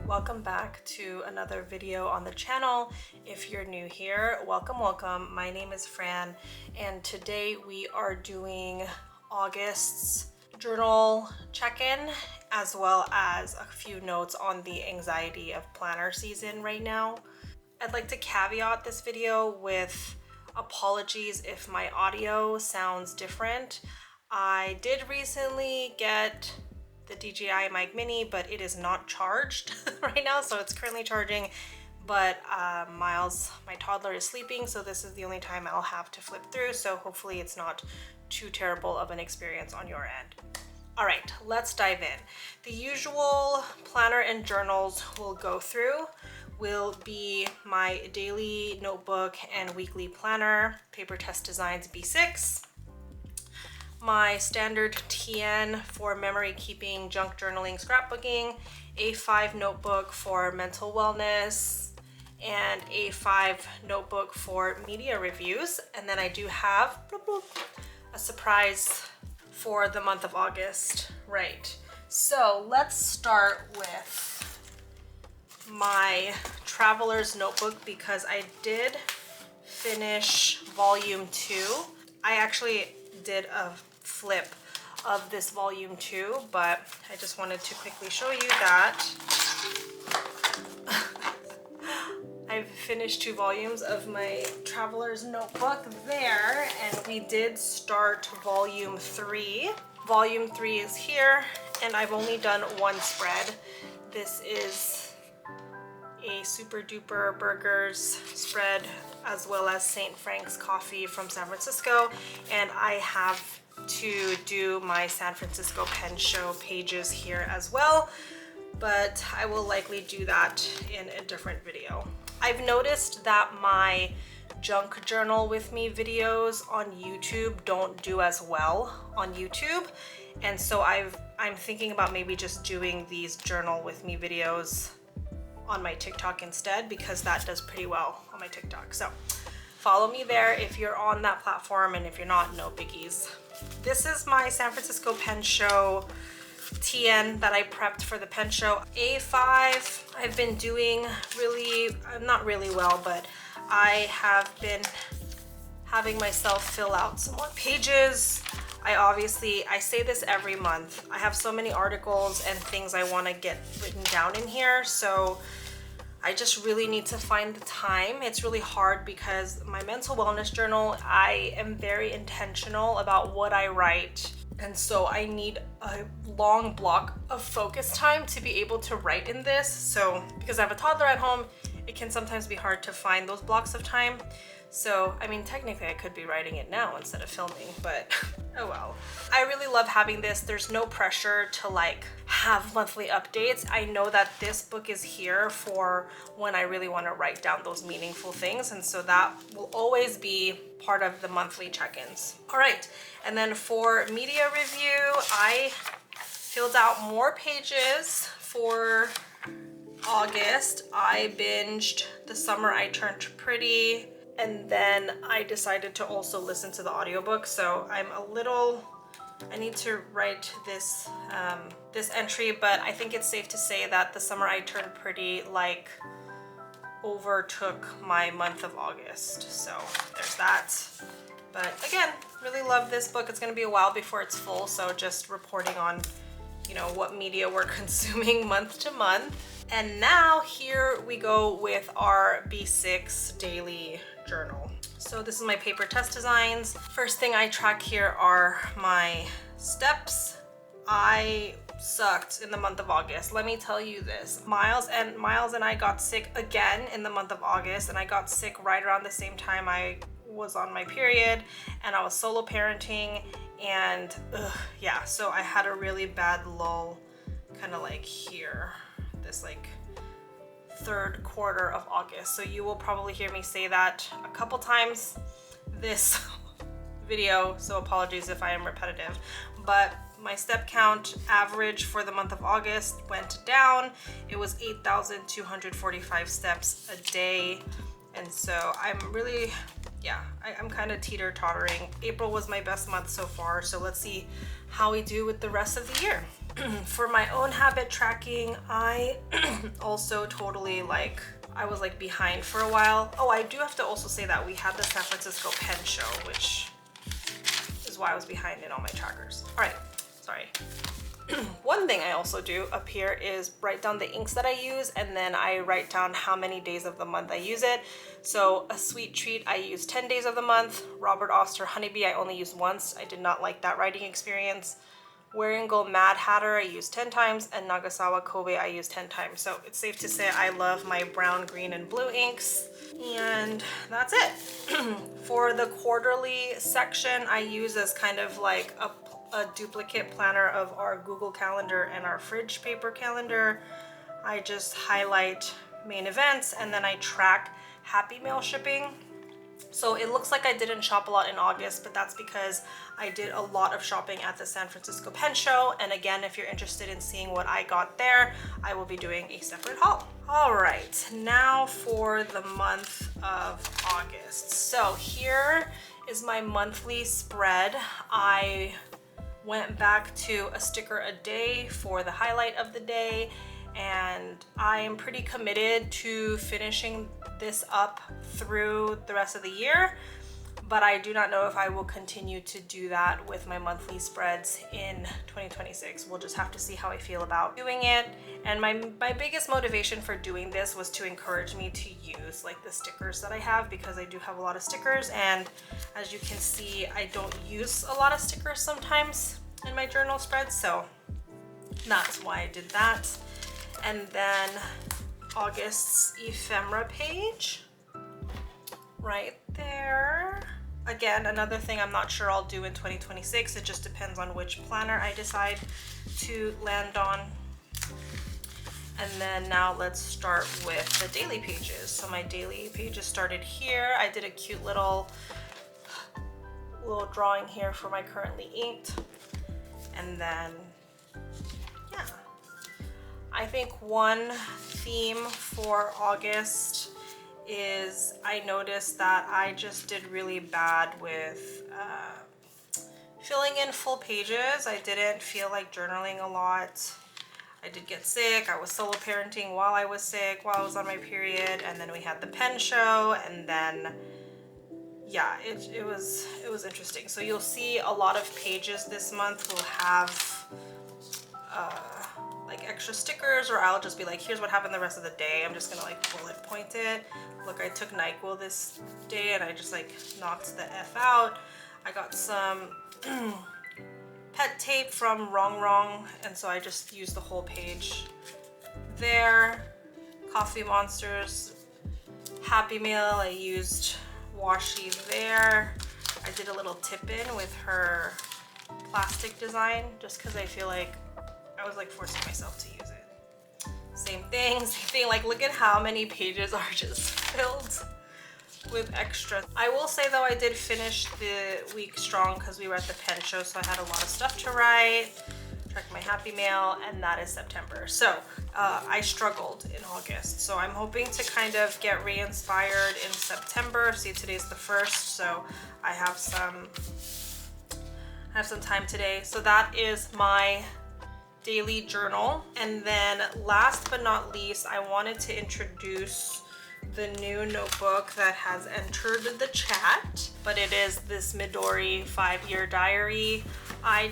welcome back to another video on the channel. If you're new here, welcome. My name is Fran, and today we are doing August's journal check-in, as well as a few notes on the anxiety of planner season right now. I'd like to caveat this video with apologies if my audio sounds different. I did recently get the DJI Mic Mini, but it is not charged right now, so it's currently charging. But Miles, my toddler, is sleeping, so this is the only time I'll have to flip through, so hopefully it's not too terrible of an experience on your end. All right, let's dive in. The usual planner and journals we'll go through will be my daily notebook and weekly planner, Paper Test Designs B6, my standard TN for memory keeping, junk journaling, scrapbooking, A5 notebook for mental wellness, and A5 notebook for media reviews. And then I do have a surprise for the month of August. Right, so let's start with my traveler's notebook because I did finish volume 2. I actually did a flip of this volume 2, but I just wanted to quickly show you that I've finished 2 volumes of my traveler's notebook there, and we did start volume 3. Volume 3 is here, and I've only done one spread. This is a Super Duper Burgers spread, as well as St. Frank's coffee from San Francisco, and I have to do my San Francisco Pen Show pages here as well, but I will likely do that in a different video. I've noticed that my junk journal with me videos on YouTube don't do as well on YouTube, and so I'm thinking about maybe just doing these journal with me videos on my TikTok instead, because that does pretty well on my TikTok. So follow me there if you're on that platform, and if you're not, no biggies. This is my San Francisco Pen Show TN that I prepped for the pen show. A5, I've been doing not really well, but I have been having myself fill out some more pages. I say this every month. I have so many articles and things I want to get written down in here, so I just really need to find the time. It's really hard because my mental wellness journal, I am very intentional about what I write, and so I need a long block of focus time to be able to write in this. So because I have a toddler at home, it can sometimes be hard to find those blocks of time. So, I mean, technically I could be writing it now instead of filming, but oh well. I really love having this. There's no pressure to like have monthly updates. I know that this book is here for when I really want to write down those meaningful things, and so that will always be part of the monthly check-ins. All right, and then for media review, I filled out more pages for August. I binged The Summer I Turned Pretty, and then I decided to also listen to the audiobook. So I need to write this this entry, but I think it's safe to say that The Summer I Turned Pretty like overtook my month of August. So there's that. But again, really love this book. It's gonna be a while before it's full, so just reporting on, you know, what media we're consuming month to month. And now here we go with our B6 daily journal. So this is my Paper Test Designs. First thing I track here are my steps. I sucked in the month of August. Let me tell you this. Miles and I got sick again in the month of August, and I got sick right around the same time I was on my period, and I was solo parenting, and yeah, so I had a really bad lull kind of like here, this like third quarter of August. So you will probably hear me say that a couple times this video, so apologies if I am repetitive. But my step count average for the month of August went down. It was 8,245 steps a day, and so I'm really, yeah, I'm kind of teeter-tottering. April was my best month so far, so let's see how we do with the rest of the year. For my own habit tracking, I also totally I was behind for a while. Oh, I do have to also say that we had the San Francisco Pen Show, which is why I was behind in all my trackers. All right, sorry. One thing I also do up here is write down the inks that I use, and then I write down how many days of the month I use it. So a Sweet Treat, I use 10 days of the month. Robert Oster Honeybee, I only used once. I did not like that writing experience. Wearing Gold Mad Hatter, I used 10 times, and Nagasawa Kobe, I used 10 times. So it's safe to say I love my brown, green, and blue inks. And that's it. For the quarterly section, I use as kind of like a duplicate planner of our Google Calendar and our fridge paper calendar. I just highlight main events, and then I track Happy Mail shipping. So it looks like I didn't shop a lot in August, but that's because I did a lot of shopping at the San Francisco Pen Show. And again, if you're interested in seeing what I got there, I will be doing a separate haul. All right, now for the month of August. So here is my monthly spread. I went back to a sticker a day for the highlight of the day, and I am pretty committed to finishing this up through the rest of the year, but I do not know if I will continue to do that with my monthly spreads in 2026. We'll just have to see how I feel about doing it. And my biggest motivation for doing this was to encourage me to use the stickers that I have, because I do have a lot of stickers, and as you can see, I don't use a lot of stickers sometimes in my journal spreads, so that's why I did that. And then August's ephemera page right there. Again, another thing I'm not sure I'll do in 2026. It just depends on which planner I decide to land on. And then now let's start with the daily pages. So my daily pages started here. I did a cute little drawing here for my currently inked. And then, yeah. I think one theme for August is I noticed that I just did really bad with filling in full pages. I didn't feel like journaling a lot. I did get sick. I was solo parenting while I was sick, while I was on my period, and then we had the pen show, and then yeah, it was interesting. So you'll see a lot of pages this month will have extra stickers, or I'll just be like, here's what happened the rest of the day. I'm just gonna bullet point it. Look, I took NyQuil this day and I just knocked the F out. I got some pet tape from Wrong, and so I just used the whole page there. Coffee Monsters, Happy Meal, I used washi there. I did a little tip in with her plastic design just because I feel like I was forcing myself to use it. Same thing. Look at how many pages are just filled with extra. I will say though, I did finish the week strong because we were at the pen show, so I had a lot of stuff to write. Check my Happy Mail, and that is September. So I struggled in August, so I'm hoping to kind of get re-inspired in September. See, today's the 1st, so I have some time today. So that is my daily journal. And then last but not least, I wanted to introduce the new notebook that has entered the chat, but it is this Midori 5-year diary. I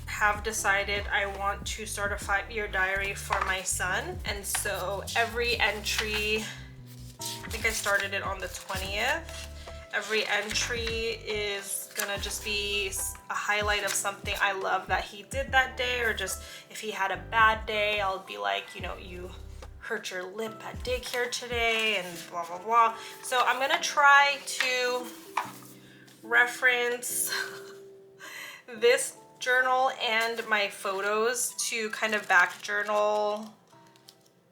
have decided I want to start a 5-year diary for my son, and so every entry, I think I started it on the 20th. Every entry is gonna just be a highlight of something I love that he did that day, or just if he had a bad day, I'll be like, you hurt your lip at daycare today and blah, blah, blah. So I'm gonna try to reference this journal and my photos to kind of back journal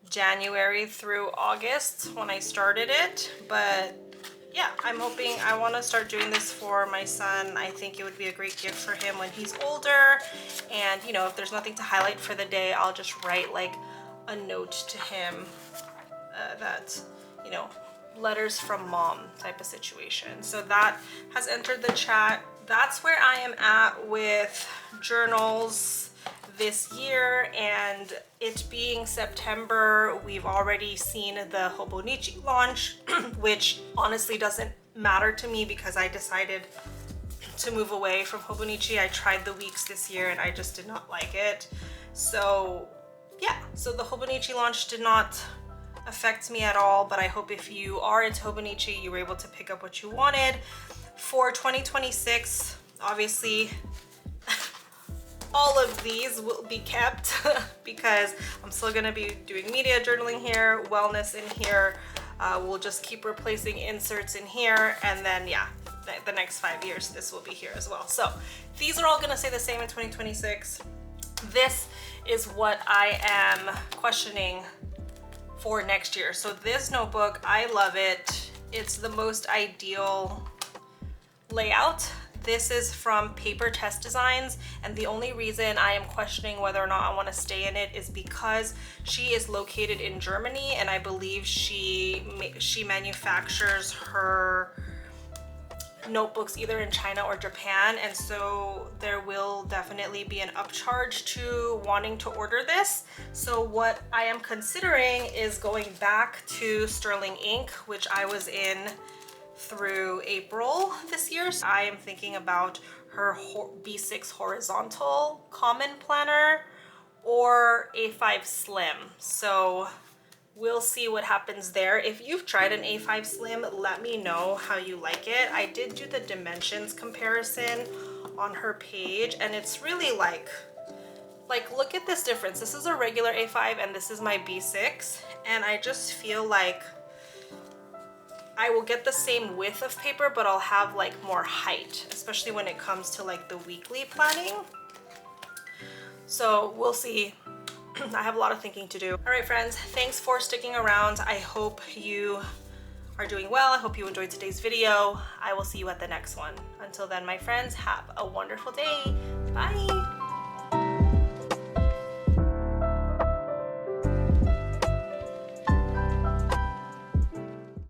January through August when I started it. But yeah, I'm hoping, I want to start doing this for my son. I think it would be a great gift for him when he's older. And if there's nothing to highlight for the day, I'll just write a note to him that, letters from mom type of situation. So that has entered the chat. That's where I am at with journals this year, and it being September, we've already seen the Hobonichi launch, which honestly doesn't matter to me because I decided to move away from Hobonichi. I tried the weeks this year and I just did not like it. So yeah, so the Hobonichi launch did not affect me at all, but I hope if you are into Hobonichi, you were able to pick up what you wanted. For 2026, obviously, all of these will be kept because I'm still gonna be doing media journaling here, wellness in here. We'll just keep replacing inserts in here, and then yeah, the next 5 years, this will be here as well. So these are all gonna stay the same in 2026. This is what I am questioning for next year. So this notebook, I love it. It's the most ideal layout. This is from Paper Test Designs, and the only reason I am questioning whether or not I want to stay in it is because she is located in Germany, and I believe she manufactures her notebooks either in China or Japan, and so there will definitely be an upcharge to wanting to order this. So what I am considering is going back to Sterling Ink, which I was in through April this year. So I am thinking about her B6 horizontal common planner or A5 slim. So we'll see what happens there. If you've tried an A5 slim, let me know how you like it. I did do the dimensions comparison on her page, and it's really like look at this difference. This is a regular A5 and this is my B6, and I just feel like I will get the same width of paper, but I'll have like more height, especially when it comes to like the weekly planning. So we'll see. I have a lot of thinking to do. All right, friends, thanks for sticking around. I hope you are doing well. I hope you enjoyed today's video. I will see you at the next one. Until then, my friends, have a wonderful day. Bye.